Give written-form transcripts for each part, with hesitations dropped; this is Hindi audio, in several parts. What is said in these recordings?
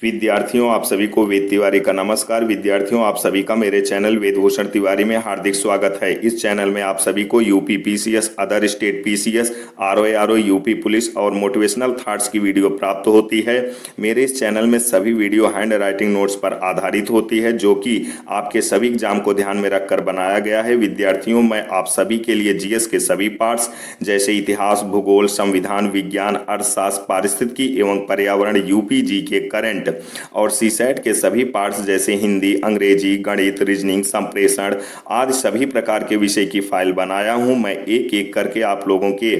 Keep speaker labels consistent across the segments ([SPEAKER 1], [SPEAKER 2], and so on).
[SPEAKER 1] विद्यार्थियों, आप सभी को वेद तिवारी का नमस्कार। विद्यार्थियों, आप सभी का मेरे चैनल वेदभूषण तिवारी में हार्दिक स्वागत है। इस चैनल में आप सभी को UP PCS, other state PCS, RO UP police और मोटिवेशनल थॉट्स की वीडियो प्राप्त होती है। मेरे इस चैनल में सभी वीडियो हैंड राइटिंग नोट्स पर आधारित होती है, जो कि आपके सभी एग्जाम को ध्यान में रखकर बनाया गया है। विद्यार्थियों, मैं आप सभी के लिए जीएस के सभी पार्ट्स जैसे इतिहास, भूगोल, संविधान, विज्ञान, अर्थशास्त्र, पारिस्थितिकी एवं पर्यावरण, यूपी जी के करंट और सीसैट के सभी पार्ट्स जैसे हिंदी, अंग्रेजी, गणित, रीजनिंग, संप्रेषण आदि सभी प्रकार के विषय की फाइल बनाया हूं। मैं एक एक करके आप लोगों के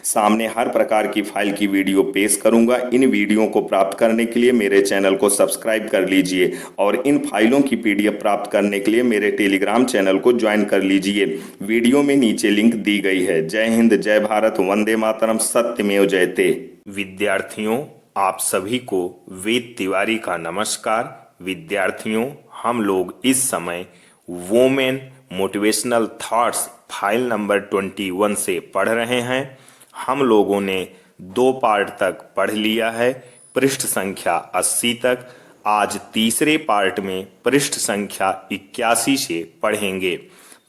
[SPEAKER 1] सामने हर प्रकार की फाइल की वीडियो पेश करूंगा। इन वीडियो को प्राप्त करने के लिए मेरे चैनल को सब्सक्राइब कर लीजिए और इन फाइलों की पीडीएफ प्राप्त करने के लिए मेरे टेलीग्राम चैनल को ज्वाइन कर लीजिए। वीडियो में नीचे लिंक दी गई है। जय हिंद, जय भारत, वंदे मातरम, सत्यमेव जयते। विद्यार्थियों, आप सभी को वेद तिवारी का नमस्कार। विद्यार्थियों, हम लोग इस समय women motivational thoughts file number 21 से पढ़ रहे हैं। हम लोगों ने 2 पार्ट तक पढ़ लिया है, पृष्ठ संख्या 80 तक। आज तीसरे पार्ट में पृष्ठ संख्या 81 से पढ़ेंगे।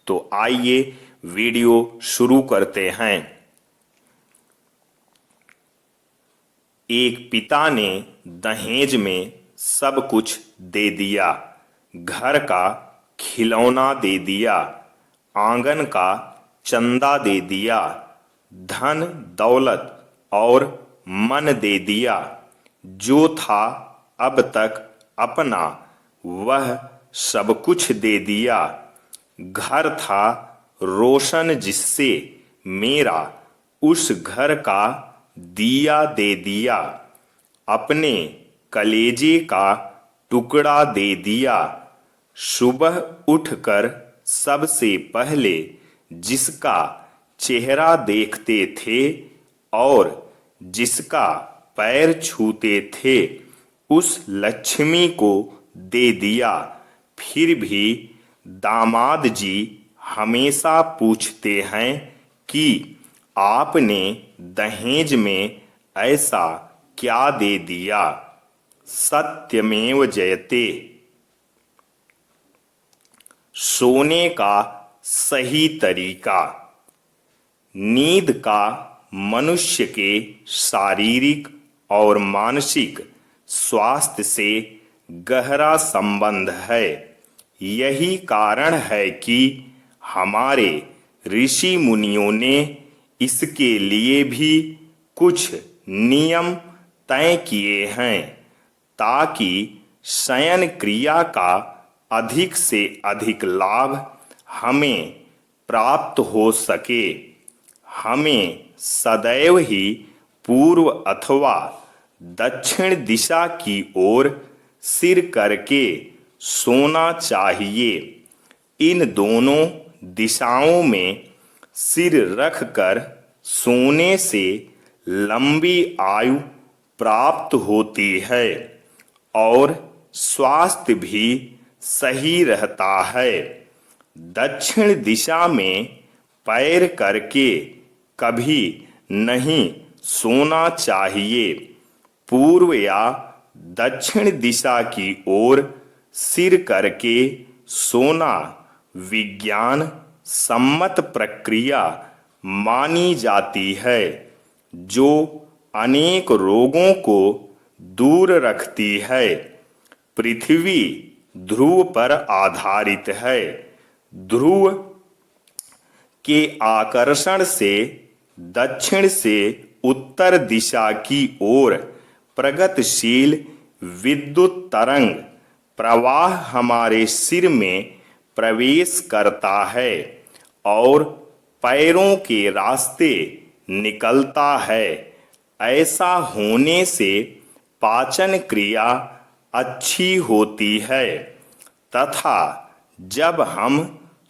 [SPEAKER 1] तो आइए वीडियो शुरू करते हैं। एक पिता ने दहेज में सब कुछ दे दिया। घर का खिलौना दे दिया, आंगन का चंदा दे दिया, धन दौलत और मन दे दिया। जो था अब तक अपना वह सब कुछ दे दिया। घर था रोशन जिससे मेरा उस घर का दिया दे दिया। अपने कलेजे का टुकड़ा दे दिया। सुबह उठकर सबसे पहले जिसका चेहरा देखते थे और जिसका पैर छूते थे उस लक्ष्मी को दे दिया। फिर भी दामाद जी हमेशा पूछते हैं कि आपने दहेज में ऐसा क्या दे दिया। सत्यमेव जयते। सोने का सही तरीका। नींद का मनुष्य के शारीरिक और मानसिक स्वास्थ्य से गहरा संबंध है। यही कारण है कि हमारे ऋषि मुनियों ने इसके लिए भी कुछ नियम तय किए हैं, ताकि शयन क्रिया का अधिक से अधिक लाभ हमें प्राप्त हो सके। हमें सदैव ही पूर्व अथवा दक्षिण दिशा की ओर सिर करके सोना चाहिए। इन दोनों दिशाओं में सिर रखकर सोने से लंबी आयु प्राप्त होती है और स्वास्थ्य भी सही रहता है। दक्षिण दिशा में पैर करके कभी नहीं सोना चाहिए। पूर्व या दक्षिण दिशा की ओर सिर करके सोना विज्ञान सम्मत प्रक्रिया मानी जाती है, जो अनेक रोगों को दूर रखती है। पृथ्वी ध्रुव पर आधारित है। ध्रुव के आकर्षण से दक्षिण से उत्तर दिशा की ओर प्रगतिशील विद्युत तरंग प्रवाह हमारे सिर में प्रवेश करता है और पैरों के रास्ते निकलता है। ऐसा होने से पाचन क्रिया अच्छी होती है तथा जब हम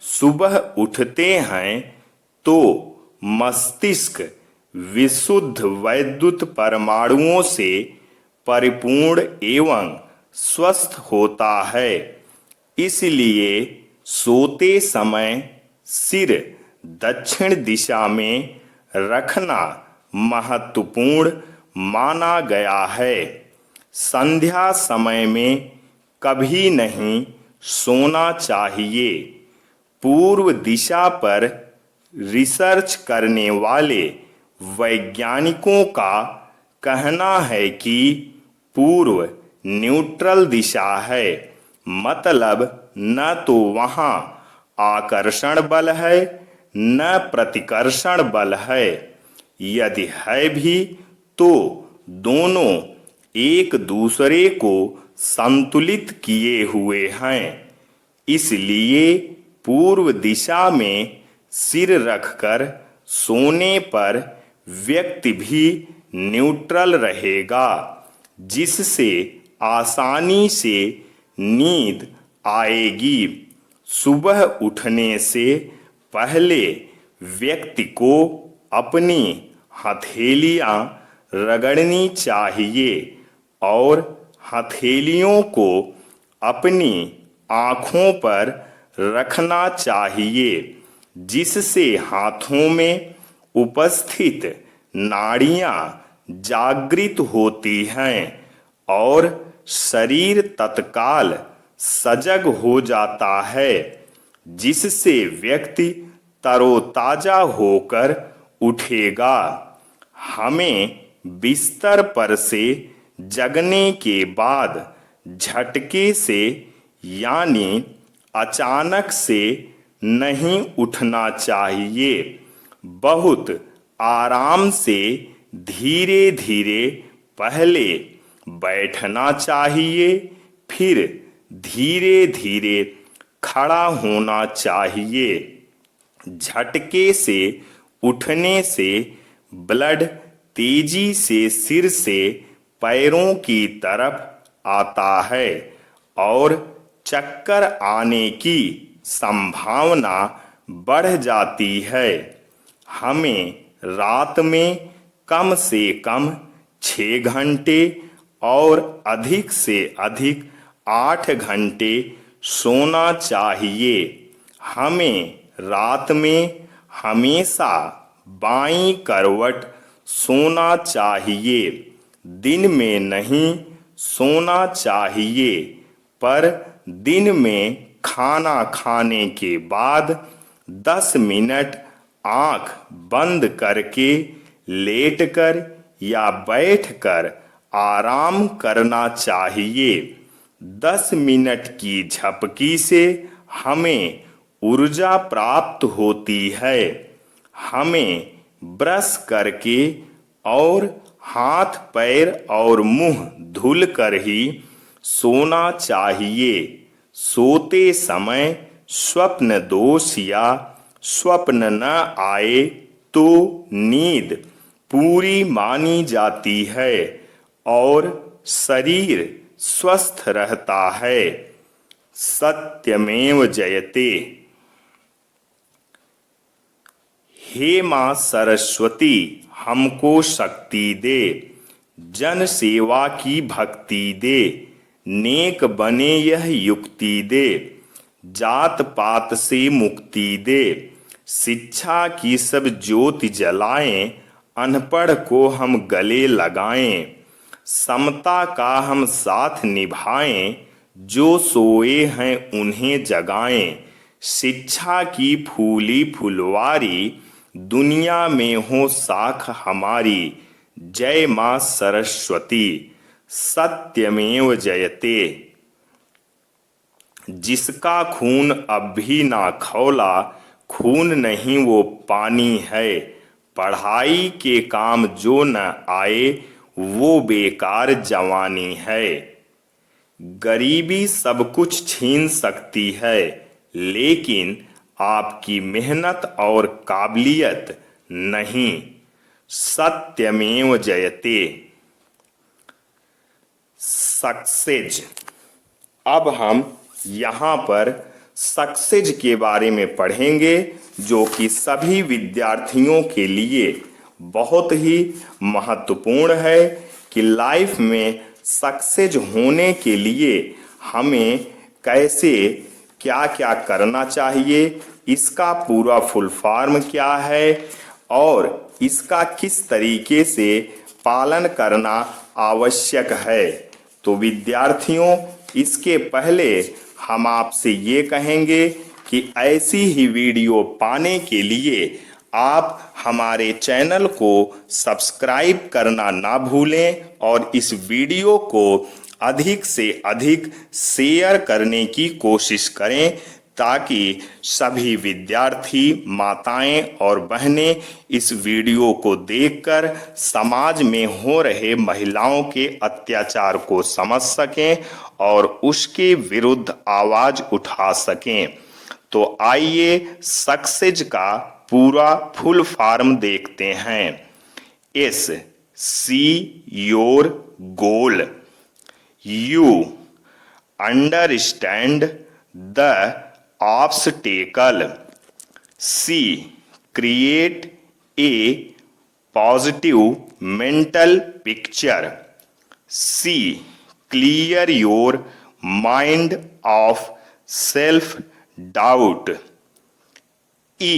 [SPEAKER 1] सुबह उठते हैं तो मस्तिष्क विशुद्ध वैद्युत परमाणुओं से परिपूर्ण एवं स्वस्थ होता है। इसलिए सोते समय सिर दक्षिण दिशा में रखना महत्वपूर्ण माना गया है। संध्या समय में कभी नहीं सोना चाहिए। पूर्व दिशा पर रिसर्च करने वाले वैज्ञानिकों का कहना है कि पूर्व न्यूट्रल दिशा है, मतलब न तो वहाँ आकर्षण बल है न प्रतिकर्षण बल है। यदि है भी तो दोनों एक दूसरे को संतुलित किए हुए हैं। इसलिए पूर्व दिशा में सिर रखकर सोने पर व्यक्ति भी न्यूट्रल रहेगा, जिससे आसानी से नींद आएगी। सुबह उठने से पहले व्यक्ति को अपनी हथेलियां रगड़नी चाहिए और हथेलियों को अपनी आँखों पर रखना चाहिए, जिससे हाथों में उपस्थित नाड़ियाँ जागृत होती हैं और शरीर तत्काल सजग हो जाता है, जिससे व्यक्ति तरोताजा होकर उठेगा। हमें बिस्तर पर से जगने के बाद झटके से यानी अचानक से नहीं उठना चाहिए। बहुत आराम से धीरे धीरे पहले बैठना चाहिए, फिर धीरे धीरे खड़ा होना चाहिए। झटके से उठने से ब्लड तेजी से सिर से पैरों की तरफ आता है और चक्कर आने की संभावना बढ़ जाती है। हमें रात में कम से कम 6 घंटे और अधिक से अधिक 8 घंटे सोना चाहिए। हमें रात में हमेशा बाईं करवट सोना चाहिए। दिन में नहीं सोना चाहिए, पर दिन में खाना खाने के बाद 10 मिनट आँख बंद करके लेटकर या बैठकर आराम करना चाहिए। 10 मिनट की झपकी से हमें ऊर्जा प्राप्त होती है। हमें ब्रश करके और हाथ पैर और मुंह धुलकर ही सोना चाहिए। सोते समय स्वप्न दोष या स्वप्न न आए तो नींद पूरी मानी जाती है और शरीर स्वस्थ रहता है। सत्यमेव जयते। हे मां सरस्वती, हमको शक्ति दे, जन सेवा की भक्ति दे, नेक बने यह युक्ति दे, जात पात से मुक्ति दे, शिक्षा की सब ज्योति जलाएं, अनपढ़ को हम गले लगाएं, समता का हम साथ निभाएं, जो सोए हैं उन्हें जगाएं, शिक्षा की फूली फुलवारी, दुनिया में हो साख हमारी, जय मां सरस्वती। सत्यमेव जयते। जिसका खून अब भी ना खौला, खून नहीं वो पानी है, पढ़ाई के काम जो न आए, वो बेकार जवानी है। गरीबी सब कुछ छीन सकती है, लेकिन आपकी मेहनत और काबिलियत नहीं। सत्यमेव जयते। सक्सेज। अब हम यहाँ पर सक्सेज के बारे में पढ़ेंगे, जो कि सभी विद्यार्थियों के लिए बहुत ही महत्वपूर्ण है कि लाइफ में सक्सेज होने के लिए हमें कैसे क्या क्या करना चाहिए, इसका पूरा फुल फॉर्म क्या है और इसका किस तरीके से पालन करना आवश्यक है। तो विद्यार्थियों, इसके पहले हम आपसे ये कहेंगे कि ऐसी ही वीडियो पाने के लिए आप हमारे चैनल को सब्सक्राइब करना ना भूलें और इस वीडियो को अधिक से अधिक शेयर करने की कोशिश करें ताकि सभी विद्यार्थी, माताएं और बहनें इस वीडियो को देखकर समाज में हो रहे महिलाओं के अत्याचार को समझ सकें और उसके विरुद्ध आवाज उठा सकें। तो आइए सक्सेस का पूरा फुल फॉर्म देखते हैं। S, see your goal. You understand the obstacle. C, create a positive mental picture. C, clear your mind of self doubt. E,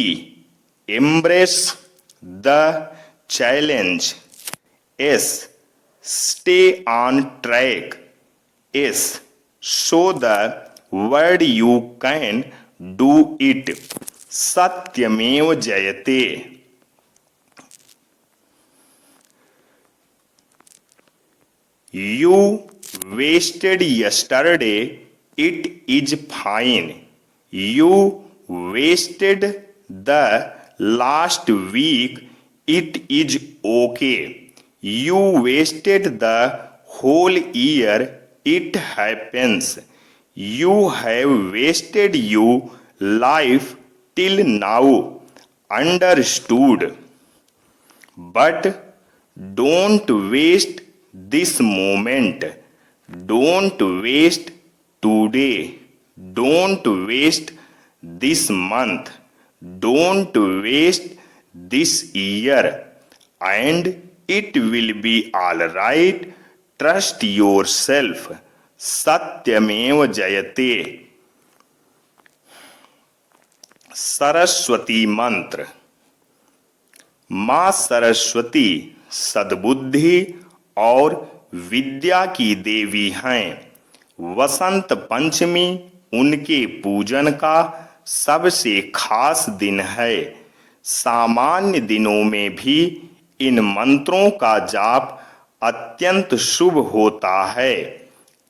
[SPEAKER 1] embrace the challenge. S, stay on track. S, show the word you can do it. सत्यमेव जयते। You wasted yesterday, it is fine. You wasted the last week, it is okay. You wasted the whole year, it happens. You have wasted your life till now. Understood? But don't waste this moment. Don't waste today. Don't waste this month. Don't waste this year. And it will be all right. Trust yourself. सत्यमेव जयते। सरस्वती मंत्र। मां सरस्वती सद्बुद्धि और विद्या की देवी हैं। वसंत पंचमी उनके पूजन का सबसे खास दिन है। सामान्य दिनों में भी इन मंत्रों का जाप अत्यंत शुभ होता है।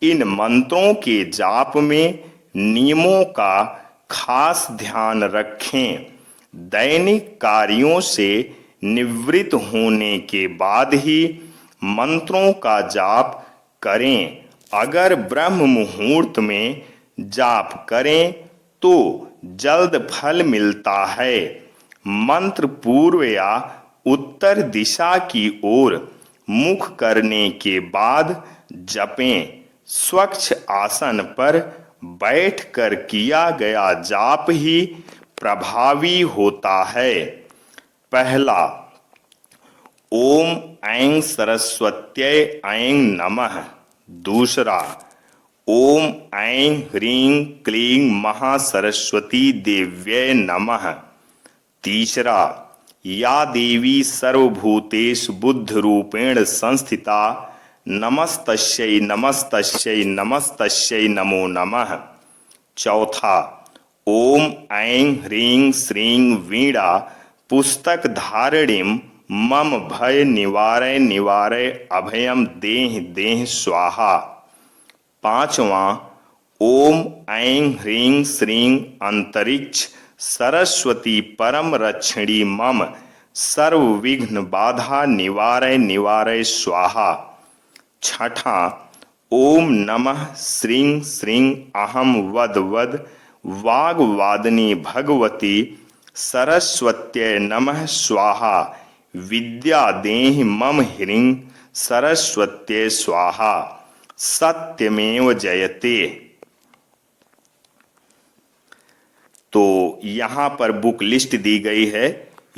[SPEAKER 1] इन मंत्रों के जाप में नियमों का खास ध्यान रखें। दैनिक कार्यों से निवृत्त होने के बाद ही मंत्रों का जाप करें। अगर ब्रह्म मुहूर्त में जाप करें तो जल्द फल मिलता है। मंत्र पूर्व या उत्तर दिशा की ओर मुख करने के बाद जपें। स्वच्छ आसन पर बैठकर किया गया जाप ही प्रभावी होता है। पहला, ओम ऐं सरस्वत्यै ऐं नमः। दूसरा, ओम ऐं ह्रीं क्लीं महासरस्वती देव्यै नमः। तीसरा, या देवी सर्वभूतेषु बुद्ध रूपेण संस्थिता नमस्तस्यै नमस्तस्यै नमस्तस्यै नमो नमः। चौथा, ओम ऐं ह्रीं श्रीं वीणा पुस्तक धारिणीं मम भय निवारय निवारय अभयम देहि देहि स्वाहा। पांचवा, ओम ऐं ह्रीं श्रीं अंतरिक्ष सरस्वती परम रक्षिणी मम सर्व विघ्न बाधा निवारय निवारय स्वाहा। छठा, ओम नमः श्रीं श्रीं अहम वद वद वाग्वादिनी भगवती सरस्वत्यै नमः स्वाहा। विद्या देहि मम ह्रीं सरस्वत्यै स्वाहा। सत्यमेव जयते। तो यहाँ पर बुक लिस्ट दी गई है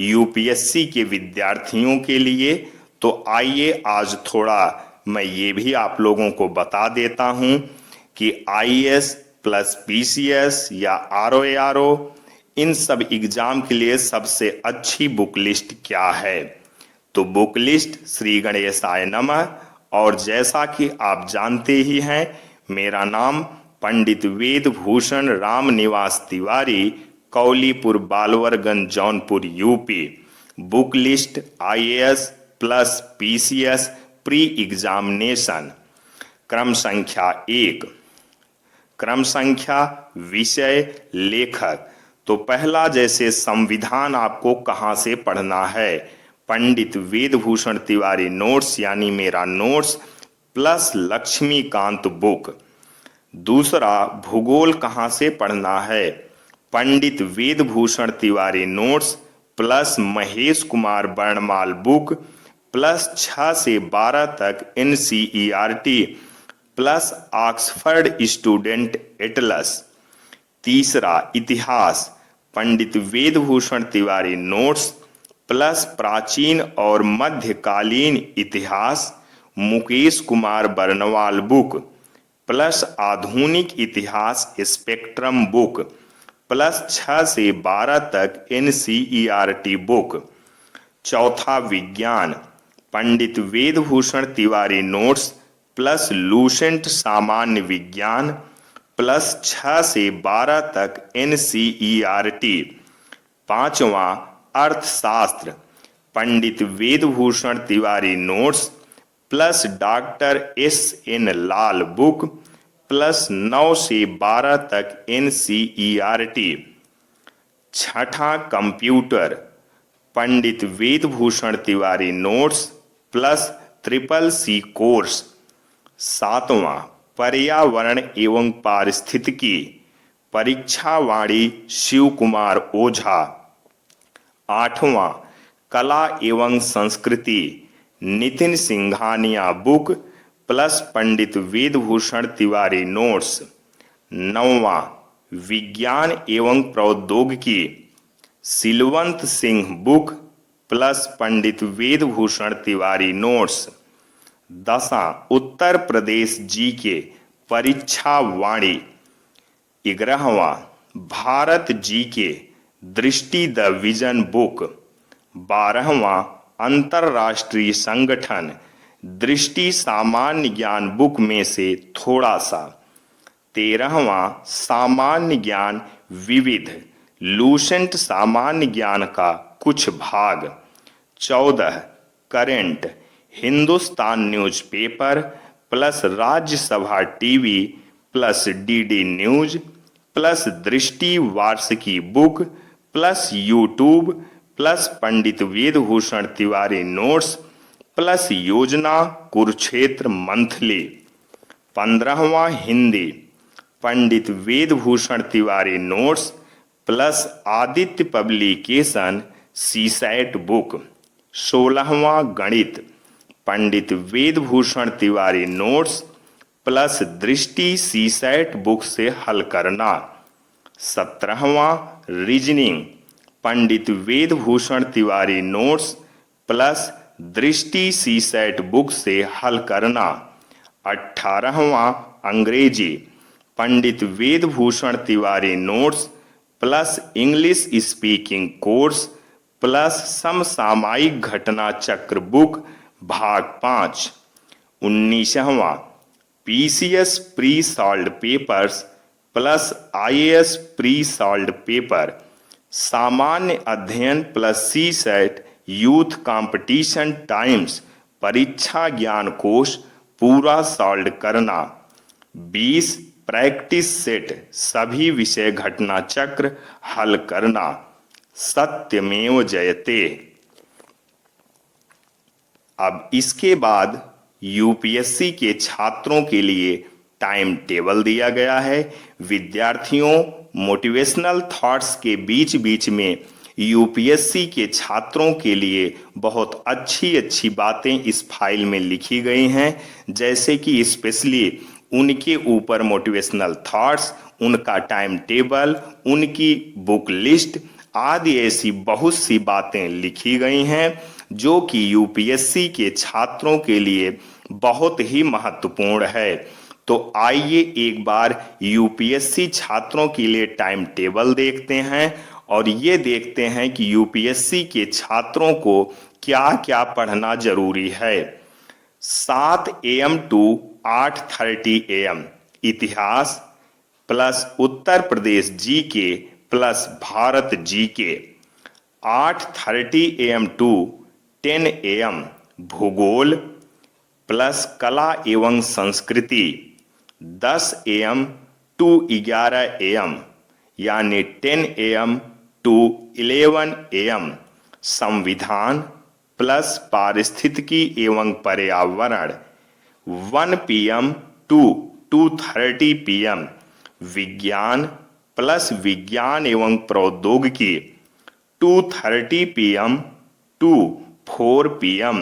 [SPEAKER 1] यूपीएससी के विद्यार्थियों के लिए। तो आइए आज थोड़ा मैं ये भी आप लोगों को बता देता हूं कि आईएएस प्लस पीसीएस या आरओ इन सब एग्जाम के लिए सबसे अच्छी बुक लिस्ट क्या है। तो बुक लिस्ट श्री गणेशाय नमः और जैसा कि आप जानते ही हैं, मेरा नाम पंडित Ved Bhushan Ram Niwas Tiwari, Kaulipur Balwarganj Jaunpur UP. Book list IAS plus PCS pre examination. क्रम संख्या 1। क्रम संख्या, विषय, लेखक। तो पहला, जैसे संविधान आपको कहाँ से पढ़ना है, पंडित वेद भूषण तिवारी नोट्स यानी मेरा नोट्स प्लस लक्ष्मीकांत बुक। दूसरा, भूगोल कहाँ से पढ़ना है, Pandit Ved Bhushan Tiwari notes plus Mahesh Kumar Varnmala book plus 6 से 12 तक NCERT plus Oxford student atlas. तीसरा, इतिहास, पंडित वेद भूषण तिवारी नोट्स प्लस प्राचीन और मध्यकालीन इतिहास मुकेश कुमार बरनवाल बुक प्लस आधुनिक इतिहास स्पेक्ट्रम बुक प्लस 6 से 12 तक एनसीईआरटी बुक। चौथा, विज्ञान, Pandit Ved Bhushan Tiwari notes plus Lucent सामान्य विज्ञान प्लस 6 से 12 तक एनसीईआरटी। पांचवा, अर्थशास्त्र, Pandit Ved Bhushan Tiwari notes plus doctor S N. Lal book plus 9 से 12 तक एनसीईआरटी। छठा, computer, Pandit Ved Bhushan Tiwari notes plus triple C course. सातवां, पर्यावरण एवं पारिस्थितिकी, परीक्षावाणी शिव कुमार ओझा। आठवां, कला एवं संस्कृति, Nitin Singhania book plus Pandit Ved Bhushan Tiwari notes. नौवां, विज्ञान एवं प्रौद्योगिकी, सिलवंत Singh book plus Pandit Ved Bhushan Tiwari notes. दसां, उत्तर प्रदेश जीके परीक्षा वाणी। 11वां, भारत जीके दृष्टि द विजन बुक। 12वां, अंतरराष्ट्रीय संगठन दृष्टि सामान्य ज्ञान बुक में से थोड़ा सा। 13वां, सामान्य ज्ञान विविध लूसेंट सामान्य ज्ञान का कुछ भाग। 14, current, Hindustan newspaper plus Rajya Sabha TV plus DD news plus Drishti Varshiki book plus YouTube plus Pandit Ved Bhushan Tiwari notes plus Yojana Kurukshetra monthly. 15वां, Hindi, Pandit Ved Bhushan Tiwari notes plus Aditya publication CSAT book. 16वां, गणित, Pandit Ved Bhushan Tiwari notes plus Drishti CSAT book से हल करना। 17वां, reasoning, Pandit Ved Bhushan Tiwari notes plus Drishti CSAT book से हल करना। 18वां, अंग्रेजी, Pandit Ved Bhushan Tiwari notes plus English speaking course plus Samsamayik Ghatna Chakra book भाग 5। 19वां, PCS pre solved papers plus IAS pre solved paper, सामान्य अध्ययन plus CSAT Youth Competition Times परीक्षा ज्ञान कोश पूरा सॉल्व करना। 20, प्रैक्टिस सेट सभी विषय घटना चक्र हल करना। सत्यमेव जयते। अब इसके बाद यूपीएससी के छात्रों के लिए टाइम टेबल दिया गया है। विद्यार्थियों, मोटिवेशनल थॉट्स के बीच बीच में यूपीएससी के छात्रों के लिए बहुत अच्छी अच्छी बातें इस फाइल में लिखी गई हैं, जैसे कि स्पेशली उनके ऊपर मोटिवेशनल थॉट्स, उनका टाइम टेबल, उनकी बुक लिस्ट आदि ऐसी बहुत सी बातें लिखी गई हैं जो कि यूपीएससी के छात्रों के लिए बहुत ही महत्वपूर्ण है। तो आइए एक बार यूपीएससी छात्रों के लिए टाइम टेबल देखते हैं और ये देखते हैं कि यूपीएससी के छात्रों को क्या क्या पढ़ना जरूरी है। 7 AM टू 8:30 AM इतिहास plus Uttar Pradesh GK plus Bharat GK. 8:30 AM to 10 AM भूगोल प्लस कला एवं संस्कृति। 10 AM टू 11 AM यानी 10 AM टू 11 AM संविधान प्लस पारिस्थितिकी एवं पर्यावरण। 1 PM टू 2:30 PM विज्ञान प्लस विज्ञान एवं प्रौद्योगिकी। 2:30 PM टू 4 PM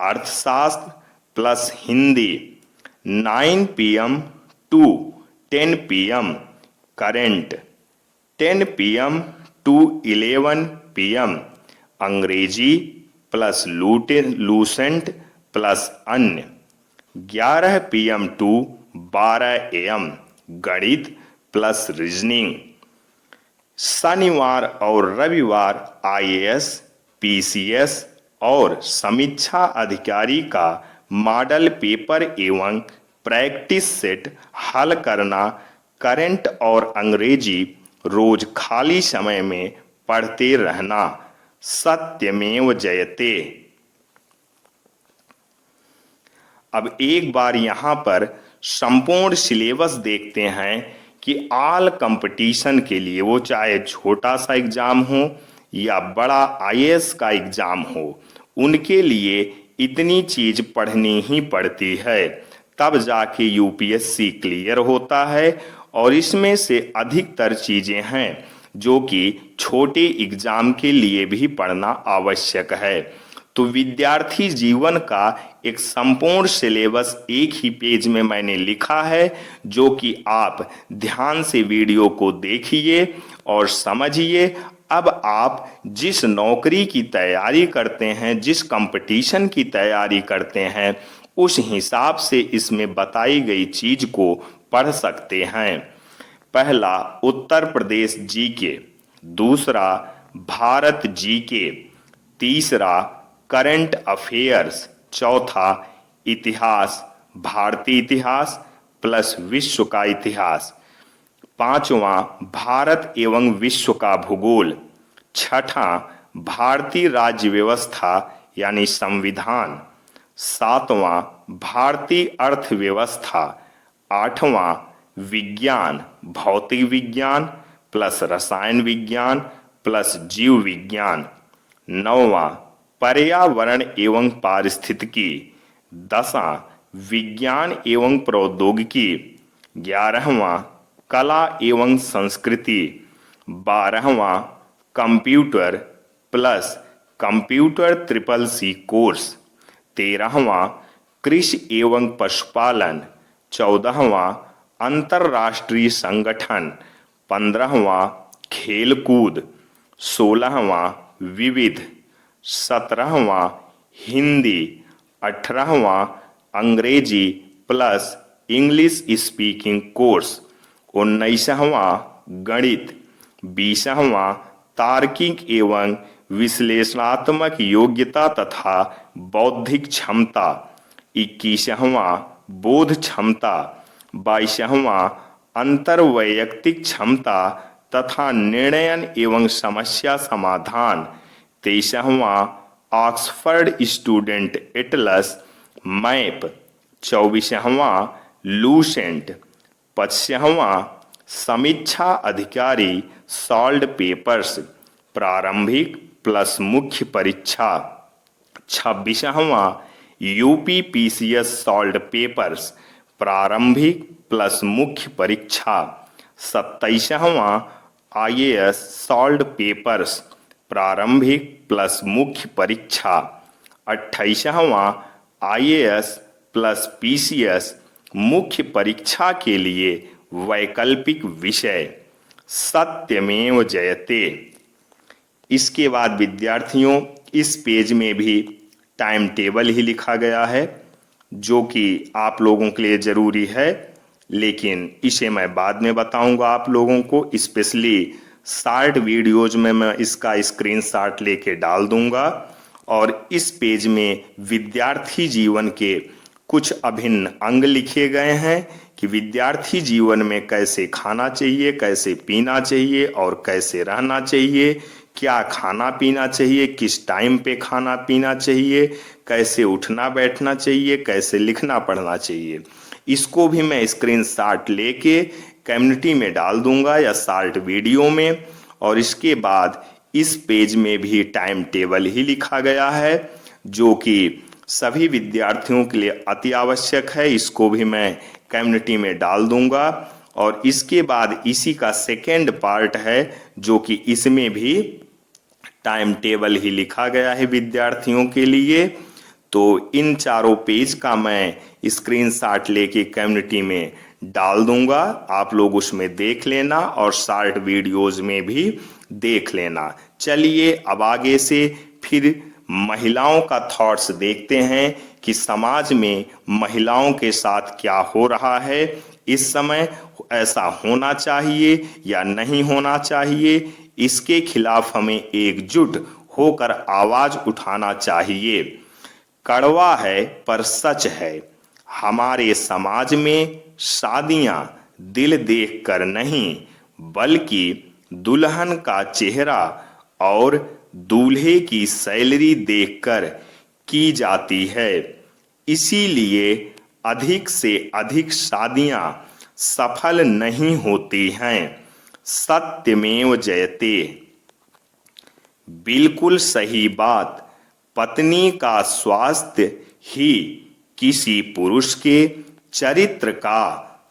[SPEAKER 1] अर्थशास्त्र plus Hindi. 9 PM to 10 PM current. 10 PM to 11 PM अंग्रेजी प्लस लूसेंट प्लस अन्य। 11 PM टू 12 AM गणित प्लस रीजनिंग। शनिवार और रविवार IAS, PCS और समीक्षा अधिकारी का मॉडल पेपर एवं प्रैक्टिस सेट हल करना। करंट और अंग्रेजी रोज खाली समय में पढ़ते रहना। सत्यमेव जयते। अब एक बार यहाँ पर संपूर्ण सिलेबस देखते हैं कि ऑल कंपटीशन के लिए, वो चाहे छोटा सा एग्जाम हो या बड़ा IAS का एग्जाम हो, उनके लिए इतनी चीज पढ़नी ही पड़ती है, तब जाके UPSC क्लियर होता है। और इसमें से अधिकतर चीजें हैं जो कि छोटे एग्जाम के लिए भी पढ़ना आवश्यक है। तो विद्यार्थी जीवन का एक संपूर्ण सिलेबस एक ही पेज में मैंने लिखा है, जो कि आप ध्यान से वीडियो को देखिए और समझिए। अब आप जिस नौकरी की तैयारी करते हैं, जिस कंपटीशन की तैयारी करते हैं, उस हिसाब से इसमें बताई गई चीज को पढ़ सकते हैं। पहला उत्तर प्रदेश जीके, दूसरा भारत जीके, तीसरा करंट अफेयर्स, चौथा इतिहास, भारतीय इतिहास प्लस विश्व का इतिहास, पांचवा भारत एवं विश्व का भूगोल, छठा भारतीय राज्य व्यवस्था यानी संविधान, सातवां भारतीय अर्थव्यवस्था, आठवां विज्ञान, भौतिक विज्ञान प्लस रसायन विज्ञान प्लस जीव विज्ञान, नौवां पर्यावरण एवं पारिस्थितिकी, 10वां विज्ञान एवं प्रौद्योगिकी, 11वां कला एवं संस्कृति, 12वां computer plus computer CCC course, 13वां कृषि एवं पशुपालन, 14वां अंतर्राष्ट्रीय संगठन, 15वां खेलकूद, 16वां विविध, 17वां हिंदी, 18वां अंग्रेजी प्लस इंग्लिश स्पीकिंग कोर्स, 19वां गणित, 20वां तार्किक एवं विश्लेषणात्मक योग्यता तथा बौद्धिक क्षमता, 21वां बोध क्षमता, 22वां अंतर्वैयक्तिक क्षमता तथा निर्णयन एवं समस्या समाधान, 23वां ऑक्सफर्ड स्टूडेंट एटलस मैप, 24वां लूसेंट, 25वां समीक्षा अधिकारी सॉल्व पेपर्स, प्रारंभिक प्लस मुख्य परीक्षा, 26वां UPPCS सॉल्व पेपर्स, प्रारंभिक प्लस मुख्य परीक्षा, 27वां IAS सॉल्व पेपर्स, प्रारंभिक प्लस मुख्य परीक्षा, 28वां IAS प्लस PCS मुख्य परीक्षा के लिए वैकल्पिक विषय। सत्यमेव जयते। इसके बाद विद्यार्थियों इस पेज में भी टाइम टेबल ही लिखा गया है, जो कि आप लोगों के लिए ज़रूरी है, लेकिन इसे मैं बाद में बताऊंगा आप लोगों को। स्पेशली शॉर्ट वीडियोज में मैं इसका स्क्रीनशॉट लेके डाल दूंगा और इस पेज में विद्यार्थी जीवन के कुछ अभिन्न अंग लिखे गए हैं कि विद्यार्थी जीवन में कैसे खाना चाहिए, कैसे पीना चाहिए और कैसे रहना चाहिए, क्या खाना पीना चाहिए, किस टाइम पे खाना पीना चाहिए, कैसे उठना बैठना चाहिए, कैसे लिखना पढ़ना चाहिए। इसको भी मैं स्क्रीनशॉट लेके कम्युनिटी में डाल दूंगा या शॉर्ट वीडियो में। और इसके बाद इस पेज में भी टाइम टेबल ही लिखा गया है जो कि सभी विद्यार्थियों के लिए अति आवश्यक है। इसको भी मैं कम्युनिटी में डाल दूंगा। और इसके बाद इसी का सेकेंड पार्ट है जो कि इसमें भी टाइम टेबल ही लिखा गया है विद्यार्थियों के लिए। तो इन चारों पेज का मैं स्क्रीनशॉट लेके कम्युनिटी में डाल दूंगा, आप लोग उसमें देख लेना और शॉर्ट वीडियोस में भी देख लेना। चलिए अब आगे से फिर महिलाओं का थॉट्स देखते हैं कि समाज में महिलाओं के साथ क्या हो रहा है इस समय, ऐसा होना चाहिए या नहीं होना चाहिए, इसके खिलाफ हमें एकजुट होकर आवाज उठाना चाहिए। कड़वा है पर सच है, हमारे समाज में शादियां दिल देखकर नहीं बल्कि दुल्हन का चेहरा और दूल्हे की सैलरी देखकर की जाती है। इसीलिए अधिक से अधिक शादियां सफल नहीं होती हैं। सत्यमेव जयते। बिल्कुल सही बात। पत्नी का स्वास्थ्य ही किसी पुरुष के चरित्र का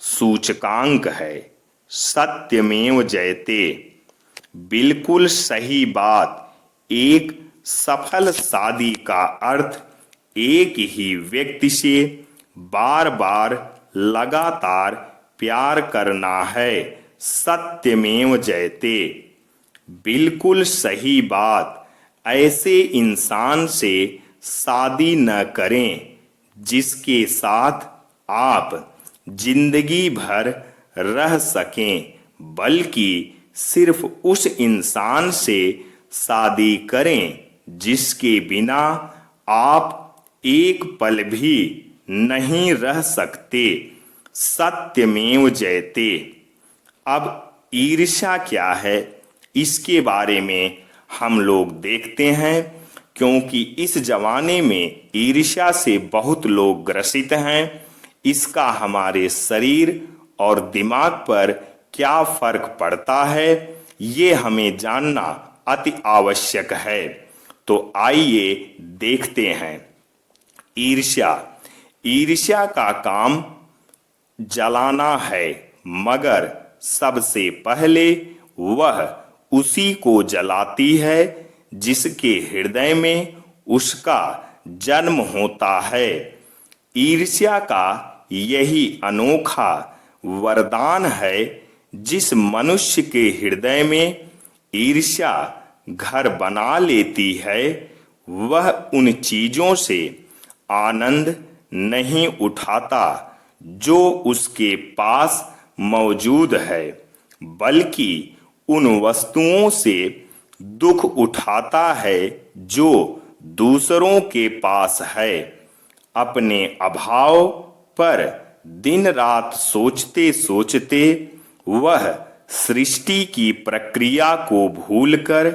[SPEAKER 1] सूचकांक है। सत्यमेव जयते। बिल्कुल सही बात। एक सफल शादी का अर्थ एक ही व्यक्ति से बार बार लगातार प्यार करना है। सत्यमेव जयते। बिल्कुल सही बात। ऐसे इंसान से शादी न करें जिसके साथ आप जिंदगी भर रह सकें, बल्कि सिर्फ उस इंसान से शादी करें जिसके बिना आप एक पल भी नहीं रह सकते। सत्यमेव जयते। अब ईर्ष्या क्या है इसके बारे में हम लोग देखते हैं, क्योंकि इस जमाने में ईर्ष्या से बहुत लोग ग्रसित हैं। इसका हमारे शरीर और दिमाग पर क्या फर्क पड़ता है ये हमें जानना अति आवश्यक है। तो आइए देखते हैं। ईर्ष्या। ईर्ष्या का काम जलाना है, मगर सबसे पहले वह उसी को जलाती है जिसके हृदय में उसका जन्म होता है। ईर्ष्या का यही अनोखा वरदान है। जिस मनुष्य के हृदय में ईर्ष्या घर बना लेती है वह उन चीजों से आनंद नहीं उठाता जो उसके पास मौजूद है, बल्कि उन वस्तुओं से दुख उठाता है जो दूसरों के पास है। अपने अभाव पर दिन रात सोचते सोचते वह सृष्टि की प्रक्रिया को भूलकर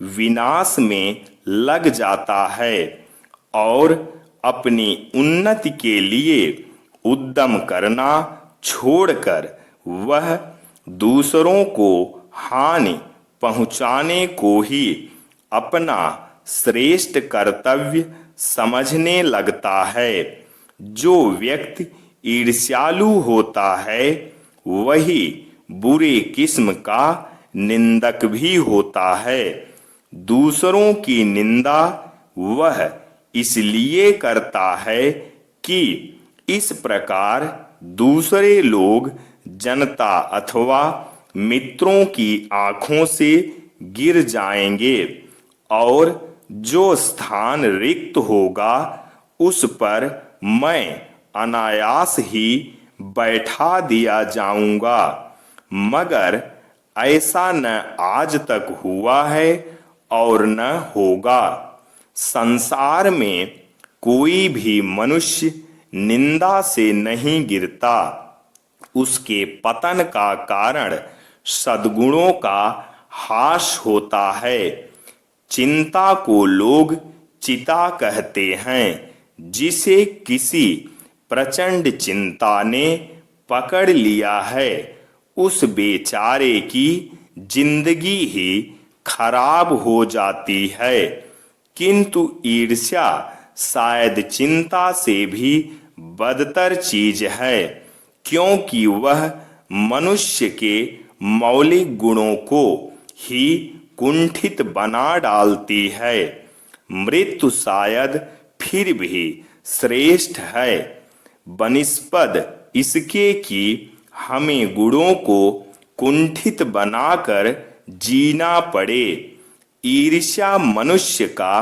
[SPEAKER 1] विनाश में लग जाता है और अपनी उन्नति के लिए उद्यम करना छोड़कर वह दूसरों को हानि पहुंचाने को ही अपना श्रेष्ठ कर्तव्य समझने लगता है। जो व्यक्ति ईर्ष्यालु होता है वही बुरे किस्म का निंदक भी होता है। दूसरों की निंदा वह इसलिए करता है कि इस प्रकार दूसरे लोग जनता अथवा मित्रों की आंखों से गिर जाएंगे और जो स्थान रिक्त होगा उस पर मैं अनायास ही बैठा दिया जाऊंगा। मगर ऐसा न आज तक हुआ है और न होगा। संसार में कोई भी मनुष्य निंदा से नहीं गिरता। उसके पतन का कारण सद्गुणों का हास होता है। चिंता को लोग चिता कहते हैं। जिसे किसी प्रचंड चिंता ने पकड़ लिया है, उस बेचारे की जिंदगी ही खराब हो जाती है। किंतु ईर्ष्या शायद चिंता से भी बदतर चीज है, क्योंकि वह मनुष्य के मौलिक गुणों को ही कुंठित बना डालती है। मृत्यु शायद फिर भी श्रेष्ठ है, बनिस्पत इसके कि हमें गुणों को कुंठित बनाकर जीना पड़े। ईर्ष्या मनुष्य का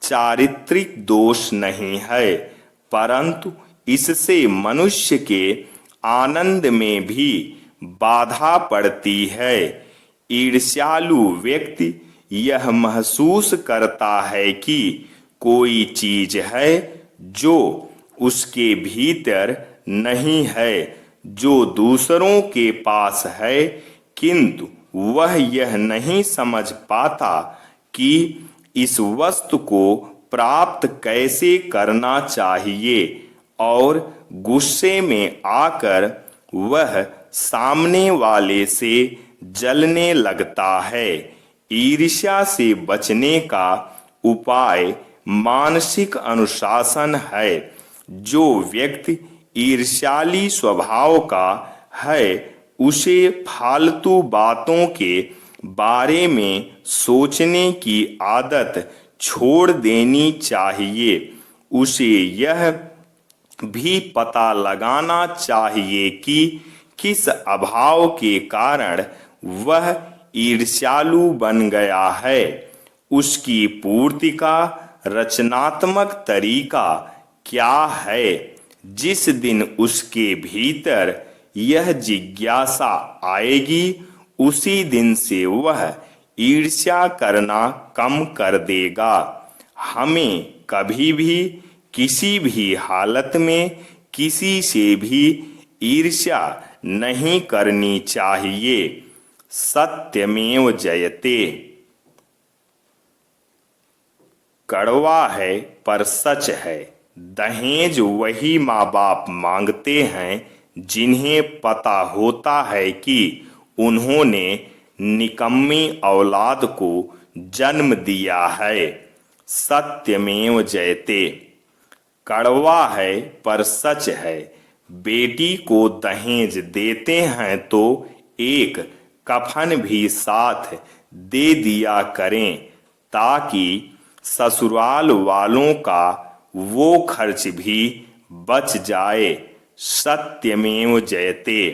[SPEAKER 1] चारित्रिक दोष नहीं है, परंतु इससे मनुष्य के आनंद में भी बाधा पड़ती है। ईर्ष्यालु व्यक्ति यह महसूस करता है कि कोई चीज है जो उसके भीतर नहीं है, जो दूसरों के पास है, किंतु वह यह नहीं समझ पाता कि इस वस्तु को प्राप्त कैसे करना चाहिए, और गुस्से में आकर वह सामने वाले से जलने लगता है। ईर्ष्या से बचने का उपाय मानसिक अनुशासन है। जो व्यक्ति ईर्ष्याली स्वभाव का है, उसे फालतू बातों के बारे में सोचने की आदत छोड़ देनी चाहिए। उसे यह भी पता लगाना चाहिए कि किस अभाव के कारण वह ईर्ष्यालु बन गया है। उसकी पूर्ति का रचनात्मक तरीका क्या है। जिस दिन उसके भीतर यह जिज्ञासा आएगी, उसी दिन से वह ईर्ष्या करना कम कर देगा। हमें कभी भी किसी भी हालत में किसी से भी ईर्ष्या नहीं करनी चाहिए। सत्यमेव जयते। कड़वा है पर सच है। दहेज वही माँ बाप मांगते हैं जिन्हें पता होता है कि उन्होंने निकम्मी औलाद को जन्म दिया है। सत्यमेव जयते। कड़वा है पर सच है। बेटी को दहेज देते हैं तो एक कफन भी साथ दे दिया करें, ताकि ससुराल वालों का वो खर्च भी बच जाए। सत्यमेव जयते।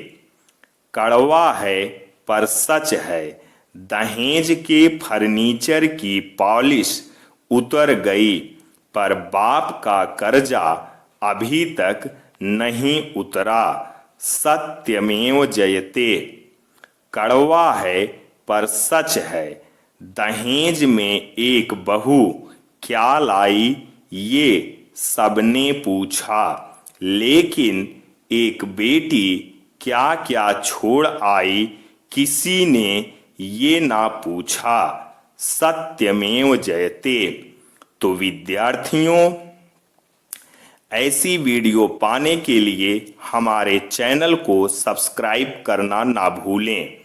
[SPEAKER 1] कड़वा है पर सच है। दहेज के फर्नीचर की पॉलिश उतर गई, पर बाप का कर्जा अभी तक नहीं उतरा। सत्यमेव जयते। कड़वा है पर सच है। दहेज में एक बहू क्या लाई, ये सबने पूछा, लेकिन एक बेटी क्या क्या छोड़ आई, किसी ने ये ना पूछा। सत्यमेव जयते। तो विद्यार्थियों, ऐसी वीडियो पाने के लिए हमारे चैनल को सब्सक्राइब करना ना भूलें।